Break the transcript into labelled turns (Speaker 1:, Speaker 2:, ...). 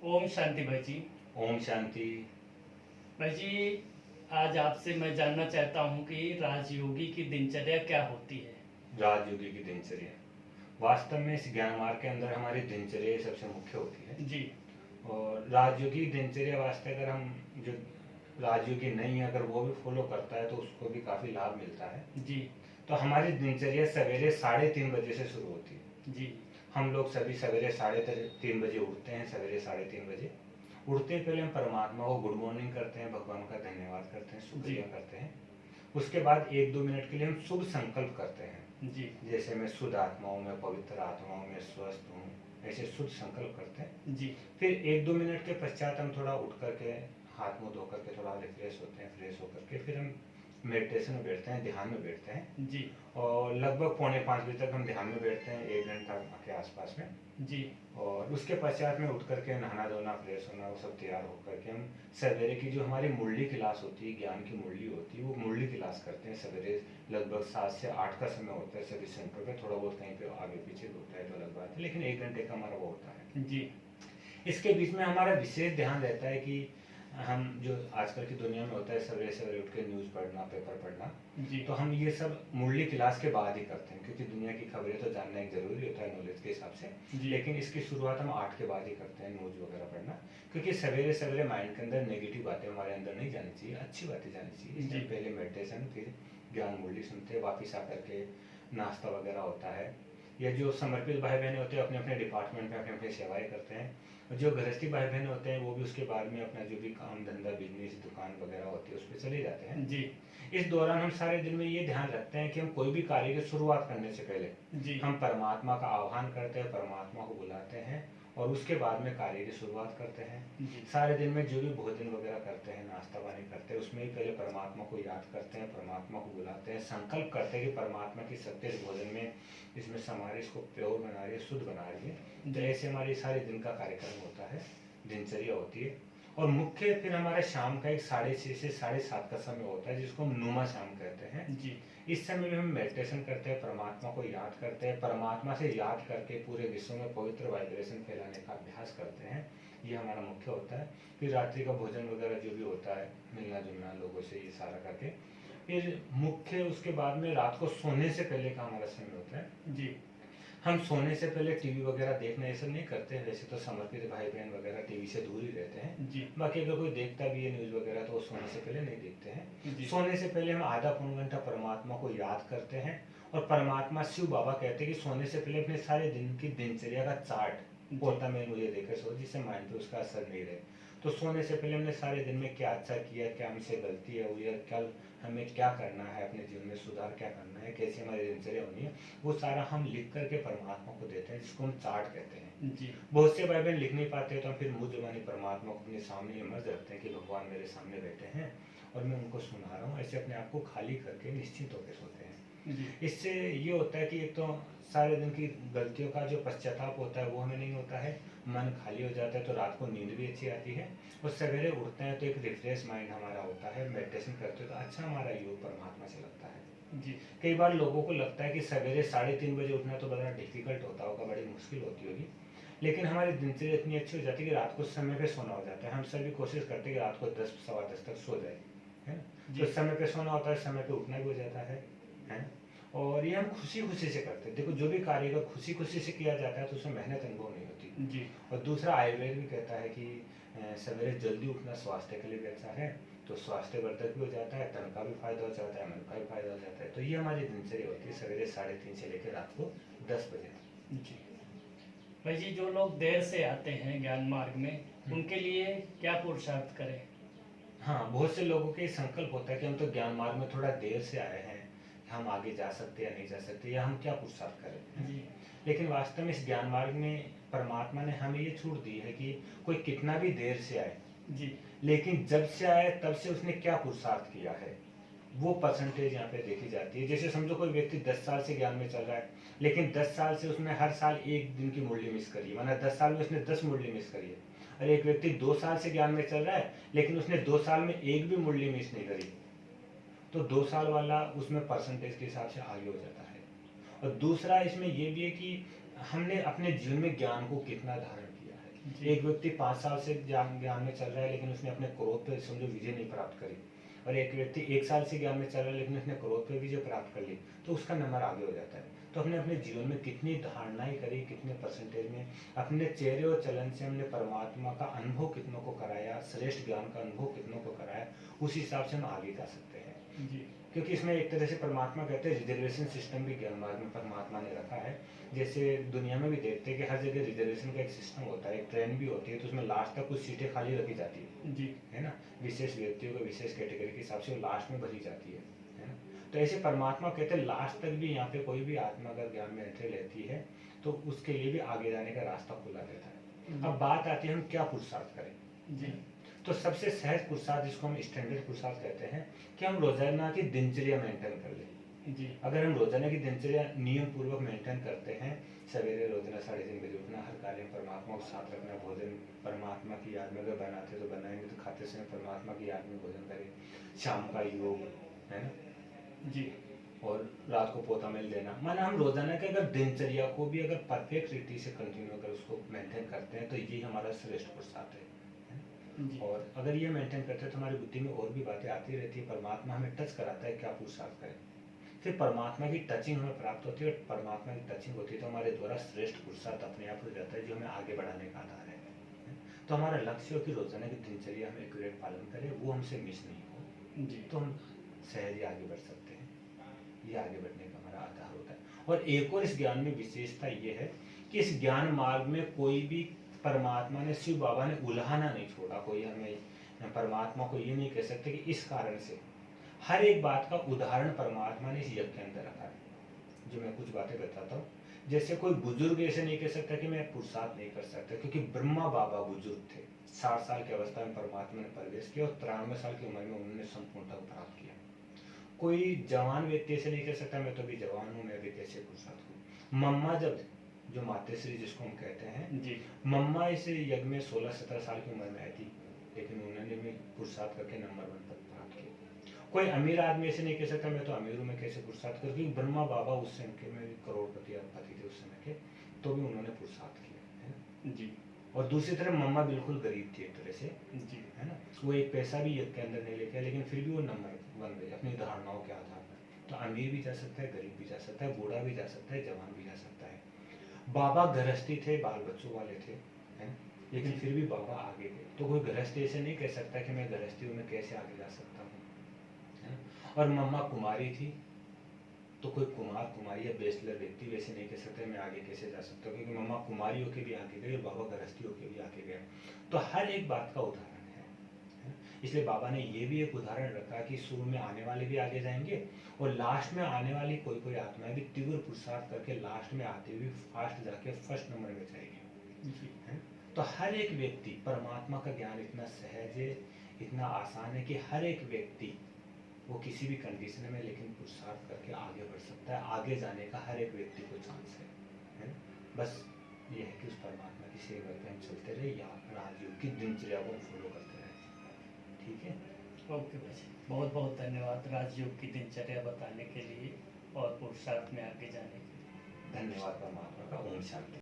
Speaker 1: ओम शांति भाई जी।
Speaker 2: ओम शांति।
Speaker 1: भाई जी, आज आपसे मैं जानना चाहता हूँ कि राजयोगी की दिनचर्या क्या होती है।
Speaker 2: राजयोगी की दिनचर्या वास्तव में इस ज्ञान मार्ग के अंदर हमारी दिनचर्या सबसे मुख्य होती है।
Speaker 1: जी
Speaker 2: और राजयोगी दिनचर्या वास्ते अगर हम जो राजयोगी नहीं है अगर वो भी फॉलो करता है तो उसको भी काफ़ी लाभ मिलता है।
Speaker 1: जी
Speaker 2: तो हमारी दिनचर्या सवेरे 3:30 बजे से शुरू होती है।
Speaker 1: जी
Speaker 2: हम लोग सभी सवेरे 3:30 बजे उठते हैं। सवेरे 3:30 बजे उठते ही पहले हम परमात्मा को गुड मॉर्निंग करते हैं, भगवान का धन्यवाद करते हैं, शुक्रिया करते हैं। उसके बाद 1-2 मिनट के लिए हम शुभ संकल्प करते हैं।
Speaker 1: जी
Speaker 2: जैसे मैं शुद्ध आत्माओं में, पवित्र आत्माओं में स्वस्थ हूँ, ऐसे शुद्ध संकल्प करते हैं।
Speaker 1: जी
Speaker 2: फिर 1-2 मिनट के पश्चात हम थोड़ा उठ करके हाथ मुंह धो करके थोड़ा रिफ्रेश होते हैं। फ्रेश होकर के फिर हम मेडिटेशन में बैठते हैं, ध्यान में बैठते हैं।
Speaker 1: जी
Speaker 2: और लगभग 4:45 बजे तक हम ध्यान में बैठते हैं, 1 घंटा के आसपास में।
Speaker 1: जी
Speaker 2: और उसके पश्चात में उठ करके नहाना धोना, फ्रेश होना, वो सब तैयार होकर के हम सवेरे की जो हमारी मुरली क्लास होती है, ज्ञान की मुरली होती है, वो मुरली क्लास करते हैं। सवेरे लगभग 7 से 8 का समय होता है सभी सेंटर पे। थोड़ा बहुत कहीं पे आगे पीछे होता है तो अलग बात है, लेकिन 1 घंटे का हमारा वो होता है।
Speaker 1: जी
Speaker 2: इसके बीच में हमारा विशेष ध्यान रहता है कि हम जो आजकल की दुनिया में होता है सवेरे सवेरे उठ के न्यूज़ पढ़ना, पेपर पढ़ना,
Speaker 1: जी
Speaker 2: तो हम ये सब मुरली क्लास के बाद ही करते हैं, क्योंकि दुनिया की खबरें तो जानना एक ज़रूरी होता है नॉलेज के हिसाब से।
Speaker 1: जी
Speaker 2: लेकिन इसकी शुरुआत हम 8 के बाद ही करते हैं, न्यूज़ वगैरह पढ़ना। क्योंकि सवेरे सवेरे माइंड के अंदर नेगेटिव बातें हमारे अंदर नहीं जानी चाहिए, अच्छी बातें जानी चाहिए। इसलिए
Speaker 1: जी
Speaker 2: पहले मेडिटेशन, फिर ज्ञान मुरली सुनते हैं, वापिस आकर के नाश्ता वगैरह होता है। या जो समर्पित भाई बहन होते हैं अपने अपने डिपार्टमेंट में अपने अपने सेवाएं करते हैं। और जो गृहस्थी भाई बहन होते हैं वो भी उसके बाद में अपना जो भी काम धंधा, बिजनेस, दुकान वगैरह होती है उस पर चले जाते हैं।
Speaker 1: जी
Speaker 2: इस दौरान हम सारे दिन में ये ध्यान रखते हैं कि हम कोई भी कार्य की शुरुआत करने से पहले
Speaker 1: जी
Speaker 2: हम परमात्मा का आह्वान करते हैं, परमात्मा को बुलाते हैं और उसके बाद में कार्य की शुरुआत करते हैं।
Speaker 1: जी
Speaker 2: सारे दिन में जो भी भोजन वगैरह करते हैं, नाश्ता पानी करते हैं, उसमें ही पहले परमात्मा को याद करते हैं, परमात्मा को बुलाते हैं, संकल्प करते हैं कि परमात्मा की सत्य इस भोजन में इसमें समारी इसको प्योर बना रही है, शुद्ध बना रही है। तो ऐसे हमारी सारे दिन का कार्यक्रम होता है, दिनचर्या होती है। और मुख्य फिर हमारा शाम का एक 6:30 से 7:30 का समय होता है जिसको हम नुमा शाम कहते हैं।
Speaker 1: जी
Speaker 2: इस समय में हम मेडिटेशन करते हैं, परमात्मा को याद करते हैं, परमात्मा से याद करके पूरे विश्व में पवित्र वाइब्रेशन फैलाने का अभ्यास करते हैं। ये हमारा मुख्य होता है। फिर रात्रि का भोजन वगैरह जो भी होता है, मिलना जुलना लोगों से, ये सारा करके फिर मुख्य उसके बाद में रात को सोने से पहले का हमारा समय होता है।
Speaker 1: जी
Speaker 2: हम सोने से पहले टीवी वगैरह देखना ये सब नहीं करते हैं। वैसे तो समर्पित भाई बहन वगैरह टीवी से दूर ही रहते हैं।
Speaker 1: जी
Speaker 2: बाकी अगर कोई देखता भी है न्यूज़ वगैरह तो वो सोने से पहले नहीं देखते हैं।
Speaker 1: जी
Speaker 2: सोने से पहले हम आधा पौन घंटा परमात्मा को याद करते हैं। और परमात्मा शिव बाबा कहते हैं कि सोने से पहले अपने सारे दिन की दिनचर्या का चार्ट पोता में मुझे देकर सो, जिससे माइंड पे उसका असर नहीं रहे। तो सोने से पहले हमने सारे दिन में क्या अच्छा किया, क्या हमसे गलती है हुई है, कल हमें क्या करना है, अपने जीवन में सुधार क्या करना है, कैसी हमारी दिनचर्या होनी है, वो सारा हम लिख करके परमात्मा को देते हैं, जिसको हम चार्ट कहते हैं।
Speaker 1: जी
Speaker 2: बहुत से भाई बहन लिख नहीं पाते तो हम फिर मुँह जबानी परमात्मा को अपने सामने इमर्ज रखते हैं कि भगवान मेरे सामने बैठे हैं और मैं उनको सुना रहा हूँ। ऐसे अपने आप को खाली करके निश्चिंत होकर सोते हैं।
Speaker 1: जी
Speaker 2: इससे ये होता है कि एक तो सारे दिन की गलतियों का जो पश्चाताप होता है वो हमें नहीं होता है, मन खाली हो जाता है, तो रात को नींद भी अच्छी आती है। और सवेरे उठते हैं तो एक रिफ्रेश माइंड हमारा होता है। मेडिटेशन करते हो तो अच्छा हमारा योग परमात्मा से लगता है।
Speaker 1: जी
Speaker 2: कई बार लोगों को लगता है कि सवेरे 3:30 बजे उठना तो बड़ा डिफिकल्ट होता होगा, बड़ी मुश्किल होती होगी। लेकिन हमारी दिनचर्या इतनी अच्छी हो जाती है कि रात को समय पे सोना हो जाता है। हम सभी कोशिश करते हैं कि रात को 10 सवा 10 तक सो जाए, है ना। तो समय पे सोना होता है, समय पे उठना भी हो जाता है ना। और ये हम खुशी खुशी से करते हैं। देखो जो भी कार्य का खुशी खुशी से किया जाता है तो उसमें मेहनत अनुभव नहीं होती।
Speaker 1: जी
Speaker 2: और दूसरा आयुर्वेद भी कहता है कि सवेरे जल्दी उठना स्वास्थ्य के लिए भी अच्छा है। तो स्वास्थ्य वर्धक भी हो जाता है, तन का भी फायदा हो जाता है, मन का भी फायदा हो जाता है। तो ये हमारी दिनचर्या होती है सवेरे 3:30 से लेकर रात को 10 बजे तक।
Speaker 1: जी भाई जी, जो लोग देर से आते हैं ज्ञान मार्ग में, उनके लिए क्या पुरुषार्थ करें।
Speaker 2: हाँ, बहुत से लोगों के संकल्प होता है कि हम तो ज्ञान मार्ग में थोड़ा देर से आए हैं, हम आगे जा सकते या नहीं जा सकते, या हम क्या पुरुषार्थ करें।
Speaker 1: जी
Speaker 2: लेकिन वास्तव में इस ज्ञान मार्ग में परमात्मा ने हमें ये छूट दी है कि कोई कितना भी देर से आए,
Speaker 1: जी
Speaker 2: लेकिन जब से आए तब से उसने क्या पुरुषार्थ किया है, वो परसेंटेज यहाँ पे देखी जाती है। जैसे समझो कोई व्यक्ति 10 साल से ज्ञान में चल रहा है, लेकिन 10 साल से उसने हर साल एक दिन की मुरली मिस करी है, माना 10 साल में उसने 10 मुरली मिस करी है। और एक व्यक्ति 2 साल से ज्ञान में चल रहा है, लेकिन उसने 2 साल में एक भी मुरली मिस नहीं करी, तो 2 साल वाला उसमें परसेंटेज के हिसाब से आगे हो जाता है। और दूसरा इसमें यह भी है कि हमने अपने जीवन में ज्ञान को कितना धारण किया है।
Speaker 1: जी।
Speaker 2: एक व्यक्ति 5 साल से ज्ञान ज्ञान में चल रहा है, लेकिन उसने अपने क्रोध पे समझो विजय नहीं प्राप्त करी, और एक व्यक्ति 1 साल से ज्ञान में चल रहा है लेकिन उसने क्रोध पे विजय प्राप्त कर ली, तो उसका नंबर आगे हो जाता है। तो हमने अपने जीवन में कितनी धारणाएं करी, कितने परसेंटेज में अपने चेहरे और चलन से हमने परमात्मा का अनुभव कितनों को कराया, श्रेष्ठ ज्ञान का अनुभव कितनों को कराया, उस हिसाब से हम आगे जा सकते हैं।
Speaker 1: जी।
Speaker 2: क्योंकि इसमें एक तरह से परमात्मा कहते हैं रिजर्वेशन सिस्टम भी ज्ञान मार्ग में परमात्मा ने रखा है। जैसे दुनिया में भी देखते हैं कि हर जगह रिजर्वेशन का एक सिस्टम होता है, एक ट्रेन भी होती है, तो उसमें लास्ट तक कुछ सीटें खाली रखी जाती
Speaker 1: जी।
Speaker 2: है ना, विशेष व्यक्तियों को विशेष कैटेगरी के हिसाब से वो लास्ट में भरी जाती है ना। तो ऐसे परमात्मा कहते हैं लास्ट तक भी यहाँ पे कोई भी आत्मा अगर ज्ञान में एंट्री लेती है तो उसके लिए भी आगे जाने का रास्ता खुला रहता है। अब बात आती है हम क्या पुरुषार्थ करें।
Speaker 1: जी।
Speaker 2: तो सबसे सहज पुरुषार्थ जिसको हम स्टैंडर्ड पुरुषार्थ कहते हैं कि हम रोजाना की दिनचर्या मेंटेन कर लें।
Speaker 1: जी।
Speaker 2: अगर हम रोजाना की दिनचर्या नियम पूर्वक मेंटेन करते हैं, सवेरे रोजाना 3:30 बजे उठना, हर कार्य में परमात्मा को साथ रखना, भोजन परमात्मा की याद में अगर बनाते तो बनाएंगे तो खाते समय परमात्मा की याद में भोजन करें, शाम का योग है ना,
Speaker 1: जी।
Speaker 2: और रात को पोता मेल देना, माना हम रोजाना के अगर दिनचर्या को भी अगर परफेक्ट रीति से कंटिन्यू अगर उसको मेंटेन करते हैं तो ये हमारा श्रेष्ठ पुरुषार्थ है।
Speaker 1: जी।
Speaker 2: और अगर ये मेंटेन करते हैं तो हमारी बुद्धि में और भी बातें आती रहती है, परमात्मा हमें टच कराता है क्या पुरुषार्थ करें, फिर परमात्मा की टचिंग हमें प्राप्त होती है, और परमात्मा की टचिंग होती है तो हमारे द्वारा श्रेष्ठ पुरुषार्थ अपने आप हो जाता है जो हमें आगे बढ़ाने का आधार है। तो हमारा लक्ष्य हो कि रोजाना की दिनचर्या हम एक्यूरेट पालन करें, वो हमसे मिस नहीं हो,
Speaker 1: जी।
Speaker 2: तो हम सहज ही आगे बढ़ सकते हैं। ये आगे बढ़ने का हमारा आधार होता है। और एक और इस ज्ञान में विशेषता ये है कि इस ज्ञान मार्ग में कोई भी परमात्मा ने, शिव बाबा ने उल्हाना नहीं छोड़ा, कोई हमें परमात्मा को ये नहीं कह सकते कि इस कारण से, हर एक बात का उदाहरण परमात्मा ने इस यज्ञ के अंदर रखा है। जो मैं कुछ बातें बताता हूँ, जैसे कोई बुजुर्ग ऐसे नहीं कह सकता कि मैं पुरुषार्थ नहीं कर सकता, क्योंकि ब्रह्मा बाबा बुजुर्ग थे, 60 साल की अवस्था में परमात्मा ने प्रवेश किया और 93 साल की उम्र में उन्होंने संपूर्णता को प्राप्त किया। कोई जवान व्यक्ति ऐसे नहीं कह सकता मैं तो अभी जवान हूँ, मैं भी कैसे पुरुषार्थ हूँ। मम्मा जब, जो मातेश्री जिसको हम कहते हैं,
Speaker 1: जी।
Speaker 2: मम्मा इस यज्ञ में 16-17 साल की उम्र में आई थी, लेकिन उन्होंने भी पुरुषार्थ करके नंबर 1 पद प्राप्त किया। कोई अमीर आदमी ऐसे नहीं कह सकता मैं तो अमीर हूँ, मैं कैसे पुरुषार्थ कर, क्योंकि ब्रह्मा बाबा उस समय के में करोड़पति पति थे उस समय के, तो भी उन्होंने पुरुषार्थ किया है ना।
Speaker 1: जी।
Speaker 2: और दूसरी तरफ मम्मा बिल्कुल गरीब थी एक तरह से,
Speaker 1: जी।
Speaker 2: है ना, वो एक पैसा भी यज्ञ के अंदर नहीं लेके आए, लेकिन फिर भी वो नंबर 1 गए अपनी धारणाओं के आधार पर। तो अमीर भी जा सकता है, गरीब भी जा सकता है, बूढ़ा भी जा सकता है, जवान भी जा सकता है। बाबा गृहस्थी थे, बाल बच्चों वाले थे, है ना, लेकिन फिर भी बाबा आगे गए। तो कोई गृहस्थी ऐसे नहीं कह सकता कि मैं गृहस्थी हूँ, मैं कैसे आगे जा सकता हूँ, है ना। और मम्मा कुमारी थी, तो कोई कुमार कुमारी या बैचलर व्यक्ति वैसे नहीं कह सकते मैं आगे कैसे जा सकता हूँ, क्योंकि मम्मा कुमारी होके भी आगे गई और बाबा गृहस्थी होके भी आगे गए। तो हर एक बात का उदाहरण है ना? इसलिए बाबा ने ये भी एक उदाहरण रखा कि शुरू में आने वाले भी आगे जाएंगे और लास्ट में आने वाली कोई कोई आत्माएं भी तीव्र पुरुषार्थ करके लास्ट में आते हुए फास्ट जाके फर्स्ट नंबर में जाएगी।
Speaker 1: जी।
Speaker 2: है? तो हर एक व्यक्ति, परमात्मा का ज्ञान इतना सहज है, इतना आसान है कि हर एक व्यक्ति वो किसी भी कंडीशन में लेकिन पुरुषार्थ करके आगे बढ़ सकता है। आगे जाने का हर एक व्यक्ति को चांस है ना? बस ये है कि उस परमात्मा की सेवा पे हम चलते रहे या राजयोग की दिनचर्या को फॉलो करते रहे। ठीक है,
Speaker 1: ओके भाई, बहुत बहुत धन्यवाद राजयोग की दिनचर्या बताने के लिए और पुरुषार्थ में आगे जाने के लिए।
Speaker 2: धन्यवाद परमात्मा का। ओम शांति।